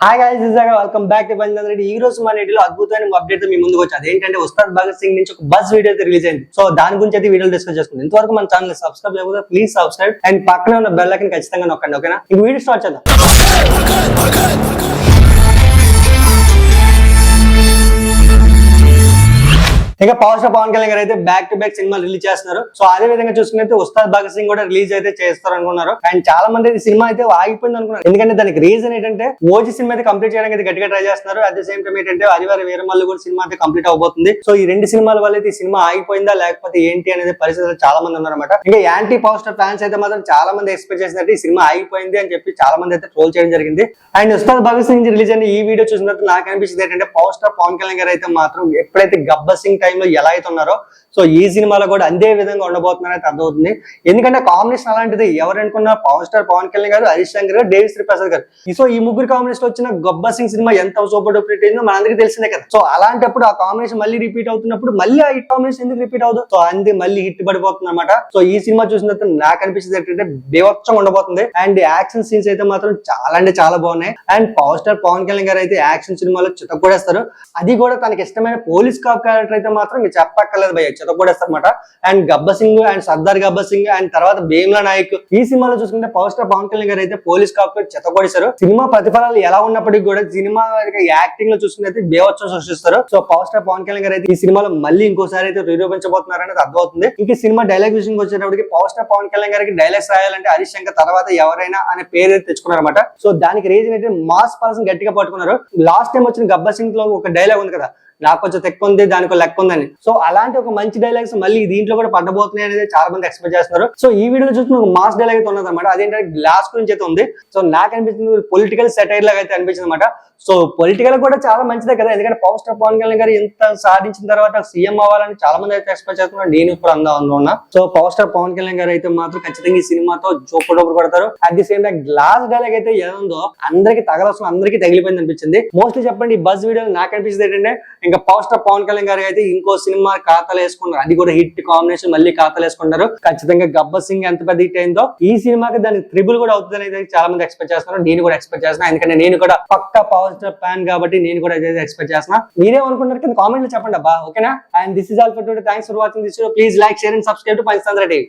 Hi guys, welcome back to Punjab Reddy. ఈ రోజు మన ఇంటిలో అద్భుతమైన అప్డేట్ మీ ముందుకు వచ్చి అదేంటంటే ఉస్తాద్ భగత్ సింగ్ నుంచి ఒక బస్ వీడియో అయితే రిలీజ్ అయింది. సో దాని గురించి అయితే వీడియో డిస్కస్ చేసుకుందాం. ఇంతవరకు మన ఛానల్ సబ్స్క్రైబ్ చేయకపోతే ప్లీజ్ సబ్స్క్రైబ్ అండ్ పక్కనే ఉన్న బెల్ ఐకాన్ ఖచ్చితంగా నొక్కండి. ఓకేనా? ఈ వీడియో స్టార్ట్ చేద్దాం. ఇంకా పవర్ స్టార్ పవన్ కళ్యాణ్ గారు అయితే బ్యాక్ టు బ్యాక్ సినిమాలు రిలీజ్ చేస్తున్నారు. సో అదే విధంగా చూసుకుంటే ఉస్తాద్ భగత్ సింగ్ కూడా రిలీజ్ అయితే చేస్తారు అనుకున్నారు. అండ్ చాలా మంది అయితే సినిమా అయితే ఆగిపోయింది అనుకున్నారు. ఎందుకంటే దానికి రీజన్ ఏంటంటే ఓజీ సినిమా అయితే కంప్లీట్ చేయడానికి అయితే గట్టిగా ట్రై చేస్తున్నారు. అట్ ద సేమ్ టైం ఏంటంటే ఆదివారం వీరమల్లు కూడా సినిమా అయితే కంప్లీట్ అవబోతుంది. సో ఈ రెండు సినిమాల వల్ల అయితే ఈ సినిమా ఆగిపోయిందా లేకపోతే ఏంటి అనేది పరిస్థితులు చాలా మంది ఉన్నారన్నమాట. ఇంకా యాంటీ పవర్ స్టార్ ఫ్యాన్స్ అయితే మాత్రం చాలా మంది ఎక్స్పెక్ట్ చేసినట్టు ఈ సినిమా ఆగిపోయింది అని చెప్పి చాలా మంది అయితే ట్రోల్ చేయడం జరిగింది. అండ్ ఉస్తాద్ భగత్ సింగ్ రిలీజ్ అయిన ఈ వీడియో చూసినట్టు నాకు అనిపించింది ఏంటంటే పవర్ స్టార్ పవన్ కళ్యాణ్ గారు అయితే మాత్రం ఎప్పుడైతే గబ్బర్ సింగ్ టైంలో ఎలా అయితే ఉన్నారో సో ఈ సినిమాలో కూడా అదే విధంగా ఉండబోతున్నారని అయితే అర్థమవుతుంది. ఎందుకంటే కాంబినేషన్ అలాంటిది. ఎవరు అనుకున్నా పవర్ స్టార్ పవన్ కళ్యాణ్ గారు, హరీష్ శంకర్ గారు, దేవి శ్రీ ప్రసాద్ గారు. సో ఈ ముగ్గురు కాంబినేషన్ వచ్చిన గబ్బర్ సింగ్ సినిమా ఎంత సూపర్ డూపర్ హిట్ అయిందో మనందరికీ తెలిసిందే కదా. సో అలాంటప్పుడు ఆ కాంబినేషన్ మళ్ళీ రిపీట్ అవుతున్నప్పుడు మళ్ళీ ఆ హిట్ కాంబినేషన్ ఎందుకు రిపీట్ అవుతుంది? సో అంతే మళ్ళీ హిట్ పడిపోతుంది అనమాట. సో ఈ సినిమా చూసిన తర్వాత నాకు అనిపించింది ఏంటంటే బీభత్సంగా ఉండబోతుంది. అండ్ యాక్షన్ సీన్స్ అయితే మాత్రం చాలా అంటే చాలా బాగున్నాయి. And power star Pawan Kalyan గారు అయితే యాక్షన్ సినిమాలో చితకొడేస్తారు. అది కూడా తనకి ఇష్టమైన పోలీస్ కాప్ క్యారెక్టర్ అయితే మాత్రం మీరు చెప్పక్కర్లేదు భయ్య, చితకొడేస్తారు అనమాట. And Gabbar Singh and Sardar Gabbar Singh and తర్వాత భీమ్లా నాయక్ ఈ సినిమాలో చూసుకుంటే పవర్ స్టార్ పవన్ కళ్యాణ్ గారు అయితే పోలీస్ కాప్ చెత్తకొడేశారు. సినిమా ప్రతిఫలాలు ఎలా ఉన్నప్పటికీ కూడా సినిమా యాక్టింగ్ లో చూసుకుంటే బేవచ్చం సృష్టిస్తారు. So power star Pawan Kalyan గారు అయితే ఈ సినిమాలో మళ్ళీ ఇంకోసారి అయితే నిరూపించబోతున్నారు అనేది అర్థమవుతుంది. ఇంక సినిమా డైలాగ్ విషయంకి వచ్చేటప్పటికి పవర్ స్టార్ పవన్ కళ్యాణ్ గారికి డైలాగ్స్ రాయాలంటే హరీష్ శంకర్ తర్వాత ఎవరైనా అనే పేరు అయితే తెచ్చుకున్నారన్నమాట. సో దానికి రీజన్ అయితే మాస్ పర్సన్ గట్టిగా పట్టుకున్నారు. లాస్ట్ టైం వచ్చిన గబ్బర్ సింగ్ లో ఒక డైలాగ్ ఉంది కదా, నాకు కొంచెం తెక్కు ఉంది దానికి లెక్క ఉందని. సో అలాంటి ఒక మంచి డైలాగ్స్ మళ్ళీ దీంట్లో కూడా పడబోతున్నాయి అనేది చాలా మంది ఎక్స్పెక్ట్ చేస్తున్నారు. సో ఈ వీడియోలో చూసిన ఒక మాస్ డైలాగ్ అయితే ఉన్నది అనమాట. అదేంటంటే గ్లాస్ గురించి అయితే ఉంది. సో నాకు అనిపించింది పొలిటికల్ సెటైర్ లాగా అయితే అనిపించింది అనమాట. సో పొలిటికల్ కూడా చాలా మంచిదే కదా, ఎందుకంటే పవర్ స్టార్ పవన్ కళ్యాణ్ గారు ఎంత సాధించిన తర్వాత సీఎం అవ్వాలని చాలా మంది అయితే ఎక్స్పెక్ట్ చేస్తున్నారు. నేను ఇప్పుడు అందులో ఉన్నా. So power star Pawan Kalyan గారు అయితే మాత్రం ఖచ్చితంగా ఈ సినిమాతో జోపడోపడు కొడతారు. At the same time glass dialogue అయితే ఏదో అందరికి తగలసం అందరికీ తగిలిపోయింది అనిపించింది. మోస్ట్లీ చెప్పండి ఈ బజ్ వీడియోలో నాకు అనిపించింది ఏంటంటే ఇంకా పవర్ స్టార్ పవన్ కళ్యాణ్ గారు అయితే ఇంకో సినిమా ఖాతాలు వేసుకున్నారు. అది కూడా హిట్ కాంబినేషన్ మళ్ళీ ఖాతాలు వేసుకున్నారు. ఖచ్చితంగా గబ్బర్ సింగ్ ఎంత పెద్ద హిట్ అయిందో ఈ సినిమాకి దానికి ట్రిబుల్ కూడా అవుతుంది అనేది చాలా మంది ఎక్స్పెక్ట్ చేస్తున్నారు. నేను కూడా ఎక్స్పెక్ట్ చేస్తున్నాను, ఎందుకంటే నేను కూడా పక్కా పవర్ స్టార్ ఫ్యాన్ కాబట్టి నేను కూడా ఎక్స్పెక్ట్ చేస్తున్నా. మీరేమనుకుంటారు కింద కామెంట్ లో చెప్పండి అబ్బా. ఓకేనా? And this is all for today. Thanks for watching this video. Please like, share and subscribe to Punjab Reddy.